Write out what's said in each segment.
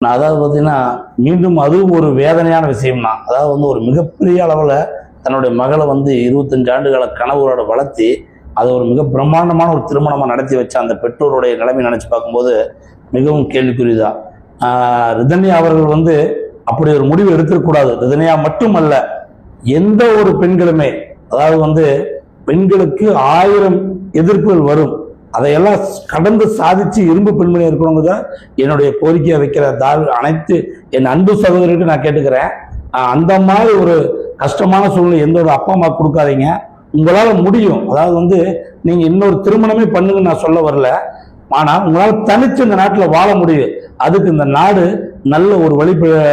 நான் அதாவது பார்த்தீங்கன்னா மீண்டும் அதுவும் ஒரு வேதனையான விஷயம் தான். அதாவது வந்து ஒரு மிகப்பெரிய அளவில் தன்னுடைய மகளை வந்து 25 ஆண்டுகால கனவோட வளர்த்தி அதை ஒரு மிக பிரம்மாண்டமான ஒரு திருமணமாக நடத்தி வச்ச அந்த பெற்றோருடைய நிலைமை நினைச்சு பார்க்கும்போது மிகவும் கேள்விக்குரியதான். ரிதன்யா அவர்கள் வந்து அப்படி ஒரு முடிவு எடுத்துக்கூடாது. ரிதன்யா மட்டுமல்ல, எந்த ஒரு பெண்களுமே, அதாவது வந்து பெண்களுக்கு 1000 எதிர்ப்புகள் வரும், அதையெல்லாம் கடந்து சாதிச்சு இரும்பு பெண்மணி இருக்கணுங்க என்னுடைய கோரிக்கையை வைக்கிற அனைத்து என் அன்பு சகோதரருக்கு நான் கேட்டுக்கிறேன். அந்த மாதிரி ஒரு கஷ்டமான சூழ்நிலை எந்த ஒரு அப்பா அம்மா கொடுக்காதீங்க. உங்களால முடியும். அதாவது வந்து நீங்க இன்னொரு திருமணமே பண்ணுங்கன்னு நான் சொல்ல வரல, ஆனா உங்களால தனிச்சு இந்த நாட்டில் வாழ முடியும். அதுக்கு இந்த நாடு நல்ல ஒரு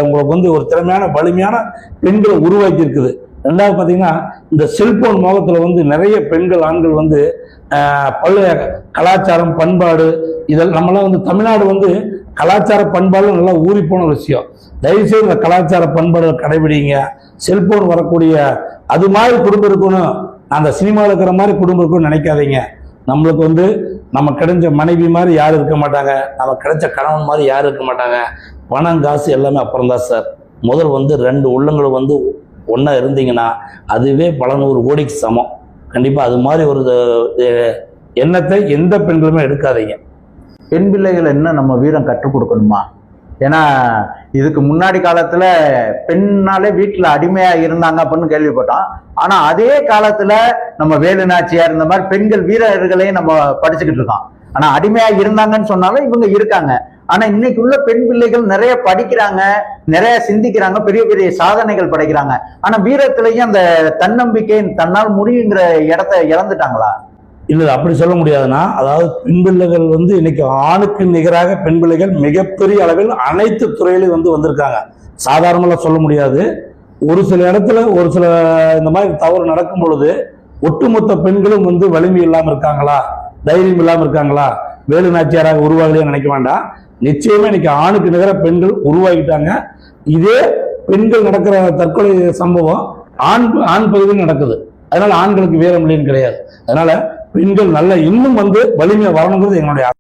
உங்களுக்கு வந்து ஒரு திறமையான வலிமையான பெண்களை உருவாக்கி இருக்குது. ரெண்டாவது பார்த்தீங்கன்னா, இந்த செல்போன் மோகத்தில் வந்து நிறைய பெண்கள் ஆண்கள் வந்து பழைய கலாச்சாரம் பண்பாடு இதெல்லாம் நம்மளாம் வந்து தமிழ்நாடு வந்து கலாச்சார பண்பாடு நல்லா ஊறி போன விஷயம். தயவுசெய்து இந்த கலாச்சார பண்பாடு கடைபிடிங்க. செல்போன் வரக்கூடிய அது மாதிரி குடும்பம் இருக்கணும், அந்த சினிமாவில் இருக்கிற மாதிரி குடும்பம் இருக்குன்னு நினைக்காதீங்க. நம்மளுக்கு வந்து நம்ம கிடைச்ச மனைவி மாதிரி யாரும் இருக்க மாட்டாங்க, நம்ம கிடைச்ச கணவன் மாதிரி யாரும் இருக்க மாட்டாங்க. பணம் காசு எல்லாமே அப்புறம் தான் சார். முதல் வந்து 2 உள்ளங்களும் வந்து ஒன்றா இருந்தீங்கன்னா அதுவே பல 100 கோடிக்கு சமம். கண்டிப்பாக அது மாதிரி ஒரு எண்ணத்தை எந்த பெண்களுமே எடுக்காதீங்க. பெண் பிள்ளைகள் என்ன நம்ம வீரம் கற்றுக் கொடுக்கணுமா? ஏன்னா இதுக்கு முன்னாடி காலத்துல பெண்ணாலே வீட்டுல அடிமையா இருந்தாங்க அப்படின்னு கேள்விப்பட்டோம். ஆனா அதே காலத்துல நம்ம வேலு நாச்சியார் இந்த மாதிரி பெண்கள் வீரர்களையும் நம்ம படிச்சுக்கிட்டு இருக்கோம். ஆனா அடிமையா இருந்தாங்கன்னு சொன்னாலும் இவங்க இருக்காங்க. ஆனா இன்னைக்கு உள்ள பெண் பிள்ளைகள் நிறைய படிக்கிறாங்க, நிறைய சிந்திக்கிறாங்க, பெரிய பெரிய சாதனைகள் படைக்கிறாங்க. ஆனா வீரத்திலையும் அந்த தன்னம்பிக்கை தன்னால் முடியுங்கிற இடத்த இழந்துட்டாங்களா? இல்லை, அப்படி சொல்ல முடியாதுன்னா, அதாவது பெண் பிள்ளைகள் வந்து இன்னைக்கு ஆணுக்கு நிகராக பெண் பிள்ளைகள் மிகப்பெரிய அளவில் அனைத்து துறையிலும் வந்து வந்திருக்காங்க. சாதாரணமாக சொல்ல முடியாது. ஒரு சில இடத்துல ஒரு சில இந்த மாதிரி தவறு நடக்கும் பொழுது ஒட்டுமொத்த பெண்களும் வந்து வலிமை இல்லாமல் இருக்காங்களா, தைரியம் இல்லாமல் இருக்காங்களா, வேலு நாச்சியாராக உருவாகலையே நினைக்க வேண்டாம். நிச்சயமா இன்னைக்கு ஆணுக்கு நிகர பெண்கள் உருவாகிட்டாங்க. இதே பெண்கள் நடக்கிற தற்கொலை சம்பவம் ஆண் பகுதியில் நடக்குது. அதனால ஆண்களுக்கு வீரம் இல்லைன்னு கிடையாது. அதனால பெண்கள் நல்ல இன்னும் வந்து வலிமையை வரணுங்கிறது எங்களுடைய